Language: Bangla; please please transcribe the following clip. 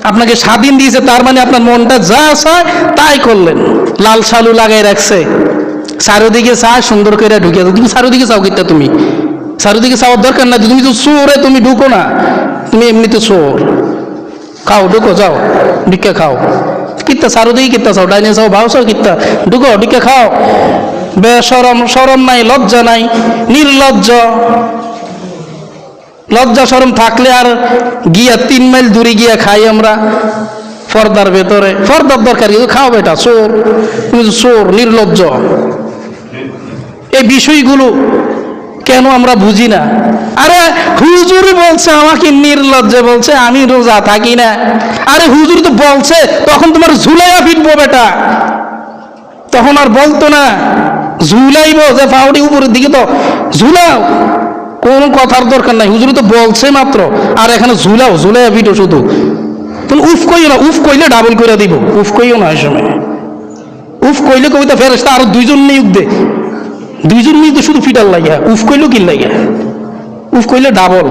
আপনাকে স্বাধীন দিয়েছে, তার মানে আপনার মনটা যা চায় তাই করলেন। লাল সালু লাগাই রাখছে, চারোদিকে চায় সুন্দর করে ঢুকিয়ে দাও। তুমি চারোদিকে চাও কিতা? তুমি চারোদিকে চাওয়ার দরকার না, তুমি তো চোরে, তুমি ঢুকো না, তুমি এমনিতে চোর। খাও, ঢুকো, যাও ঢুকে খাও। কিত্তা চারোদিকে কিত্তা চাও? ডাইনে চাও, ভাও চাও, কিত্তা? ঢুকো, ঢুকে খাও। বেশরম, শরম নাই, লজ্জা নাই, নির্লজ্জ। লজ্জা শরম থাকলে আর গিয়া 3 মাইল দূরে গিয়া খাই আমরা পর্দার ভেতরে। পর্দার দরকার কিন্তু খাও বেটা, চোর, তুমি চোর, নির্লজ্জ। এই বিষয়গুলো কেন আমরা বুঝি না? আরে হুজুর বলছে আমাকে নির্লজ্জ, বলছে আমি রোজা থাকি না। আরে হুজুর তো বলছে, তখন তোমার ঝুলাইয়া ফিটবো বেটা, তখন আর বলতো না। ঝুলাইব যে পাউডি উপরের দিকে তো ঝুলাও, কোন কথার দরকার নাই। হুজুর তো বলছে মাত্র, আর এখানে ঝুলাও, ঝুলাইয়া ফিটো শুধু। তুমি উফ কইও না, উফ কইলে ডাবল করে দিব। উফ কইও না, এই সময় উফ কইলে কবিতা ফেরেশতা আরো 2 জন নিয়োগ দে। 2 জন নিয়োগ শুধু ফিটার লাগিয়া, উফ কইলেও কি লাগিয়া? উফ কইলে ডাবল।